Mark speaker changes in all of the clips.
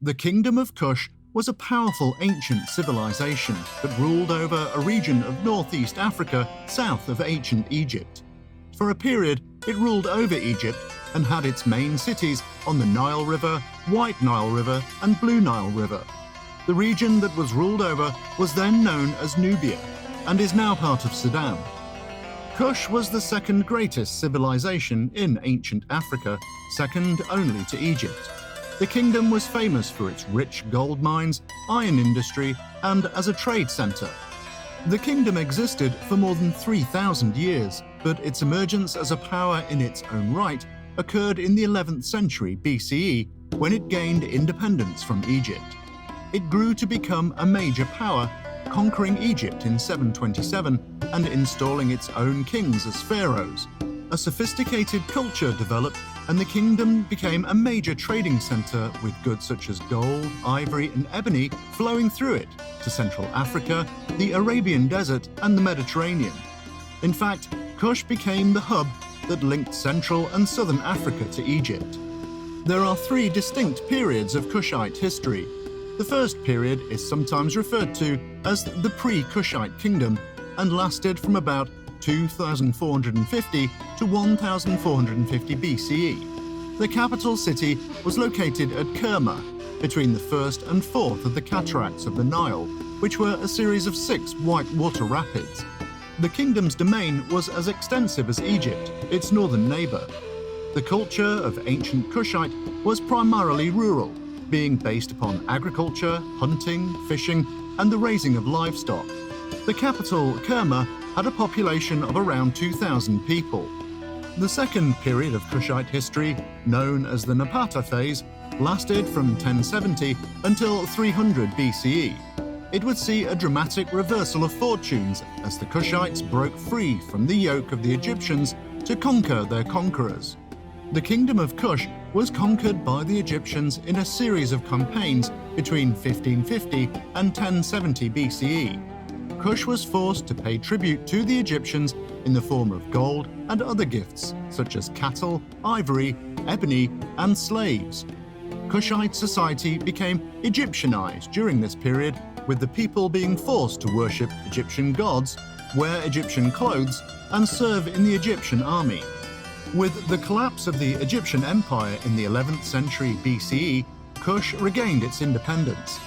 Speaker 1: The Kingdom of Kush was a powerful ancient civilization that ruled over a region of northeast Africa south of ancient Egypt. For a period, it ruled over Egypt and had its main cities on the Nile River, White Nile River, and Blue Nile River. The region that was ruled over was then known as Nubia and is now part of Sudan. Kush was the second greatest civilization in ancient Africa, second only to Egypt. The kingdom was famous for its rich gold mines, iron industry, and as a trade center. The kingdom existed for more than 3,000 years, but its emergence as a power in its own right occurred in the 11th century BCE when it gained independence from Egypt. It grew to become a major power, conquering Egypt in 727 and installing its own kings as pharaohs. A sophisticated culture developed, and the kingdom became a major trading center with goods such as gold, ivory, and ebony flowing through it to Central Africa, the Arabian desert, and the Mediterranean. In fact, Kush became the hub that linked Central and Southern Africa to Egypt. There are three distinct periods of Kushite history. The first period is sometimes referred to as the Pre-Kushite Kingdom and lasted from about 2450 to 1450 BCE. The capital city was located at Kerma, between the first and fourth of the cataracts of the Nile, which were a series of 6 white water rapids. The kingdom's domain was as extensive as Egypt, its northern neighbor. The culture of ancient Kushite was primarily rural, being based upon agriculture, hunting, fishing, and the raising of livestock. The capital, Kerma, had a population of around 2,000 people. The second period of Kushite history, known as the Napata phase, lasted from 1070 until 300 BCE. It would see a dramatic reversal of fortunes as the Kushites broke free from the yoke of the Egyptians to conquer their conquerors. The Kingdom of Kush was conquered by the Egyptians in a series of campaigns between 1550 and 1070 BCE. Kush was forced to pay tribute to the Egyptians in the form of gold and other gifts such as cattle, ivory, ebony, and slaves. Kushite society became Egyptianized during this period, with the people being forced to worship Egyptian gods, wear Egyptian clothes, and serve in the Egyptian army. With the collapse of the Egyptian Empire in the 11th century BCE, Kush regained its independence.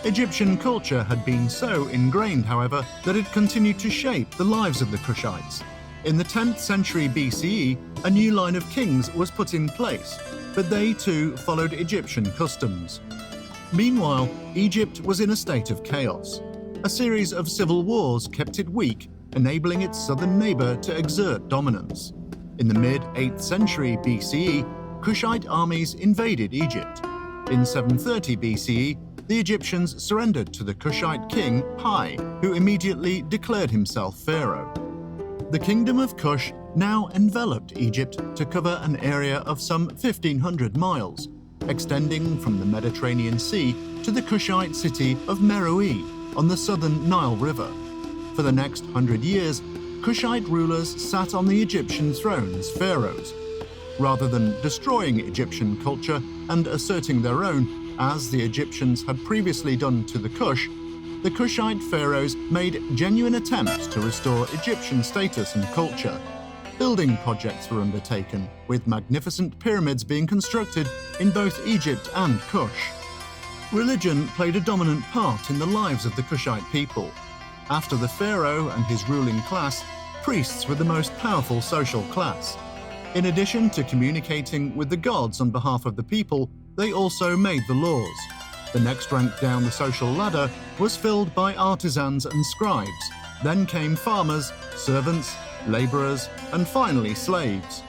Speaker 1: Egyptian culture had been so ingrained, however, that it continued to shape the lives of the Kushites. In the 10th century BCE, a new line of kings was put in place, but they too followed Egyptian customs. Meanwhile, Egypt was in a state of chaos. A series of civil wars kept it weak, enabling its southern neighbor to exert dominance. In the mid-8th century BCE, Kushite armies invaded Egypt. In 730 BCE, the Egyptians surrendered to the Kushite king Pi, who immediately declared himself pharaoh. The Kingdom of Kush now enveloped Egypt to cover an area of some 1,500 miles, extending from the Mediterranean Sea to the Kushite city of Meroe on the southern Nile River. For the next 100 years, Kushite rulers sat on the Egyptian throne as pharaohs. Rather than destroying Egyptian culture and asserting their own, as the Egyptians had previously done to the Kushite pharaohs made genuine attempts to restore Egyptian status and culture. Building projects were undertaken, with magnificent pyramids being constructed in both Egypt and Kush. Religion played a dominant part in the lives of the Kushite people. After the pharaoh and his ruling class, priests were the most powerful social class. In addition to communicating with the gods on behalf of the people, they also made the laws. The next rank down the social ladder was filled by artisans and scribes. Then came farmers, servants, laborers, and finally slaves.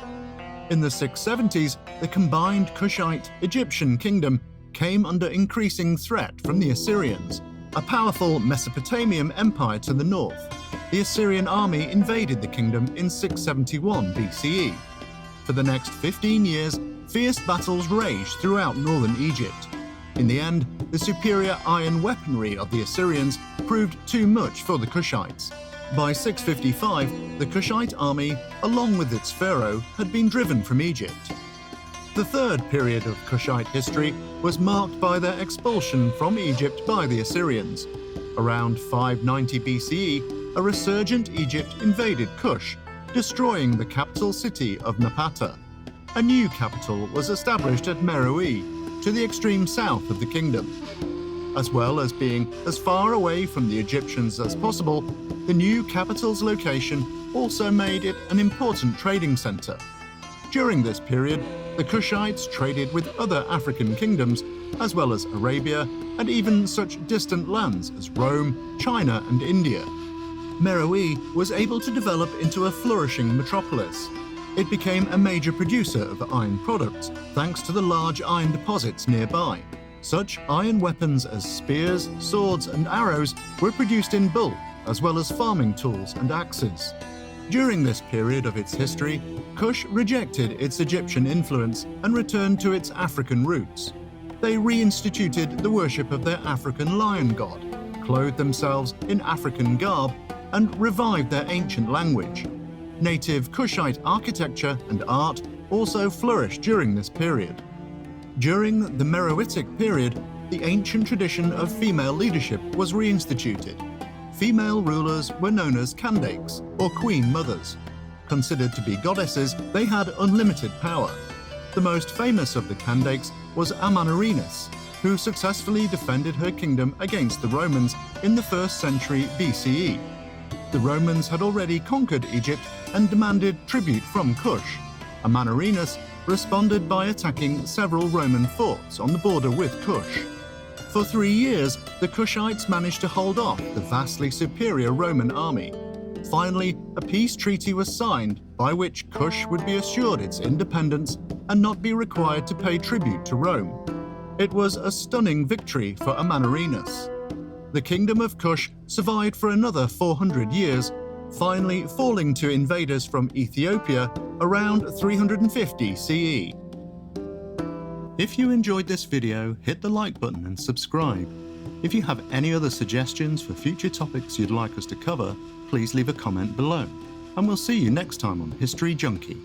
Speaker 1: In the 670s, the combined Kushite-Egyptian kingdom came under increasing threat from the Assyrians, a powerful Mesopotamian empire to the north. The Assyrian army invaded the kingdom in 671 BCE. For the next 15 years, fierce battles raged throughout northern Egypt. In the end, the superior iron weaponry of the Assyrians proved too much for the Kushites. By 655, the Kushite army, along with its pharaoh, had been driven from Egypt. The third period of Kushite history was marked by their expulsion from Egypt by the Assyrians. Around 590 BCE, a resurgent Egypt invaded Kush, destroying the capital city of Napata. A new capital was established at Meroe, to the extreme south of the kingdom. As well as being as far away from the Egyptians as possible, the new capital's location also made it an important trading center. During this period, the Kushites traded with other African kingdoms, as well as Arabia and even such distant lands as Rome, China, and India. Meroe was able to develop into a flourishing metropolis. It became a major producer of iron products thanks to the large iron deposits nearby. Such iron weapons as spears, swords, and arrows were produced in bulk, as well as farming tools and axes. During this period of its history, Kush rejected its Egyptian influence and returned to its African roots. They reinstituted the worship of their African lion god, clothed themselves in African garb, and revived their ancient language. Native Kushite architecture and art also flourished during this period. During the Meroitic period, the ancient tradition of female leadership was reinstituted. Female rulers were known as Kandakes, or queen mothers. Considered to be goddesses, they had unlimited power. The most famous of the Kandakes was Amanirenas, who successfully defended her kingdom against the Romans in the 1st century BCE. The Romans had already conquered Egypt and demanded tribute from Kush. Amanirenas responded by attacking several Roman forts on the border with Kush. For 3 years, the Kushites managed to hold off the vastly superior Roman army. Finally, a peace treaty was signed by which Kush would be assured its independence and not be required to pay tribute to Rome. It was a stunning victory for Amanirenas. The Kingdom of Kush survived for another 400 years, finally falling to invaders from Ethiopia around 350 CE. If you enjoyed this video, hit the like button and subscribe. If you have any other suggestions for future topics you'd like us to cover, please leave a comment below. And we'll see you next time on History Junkie.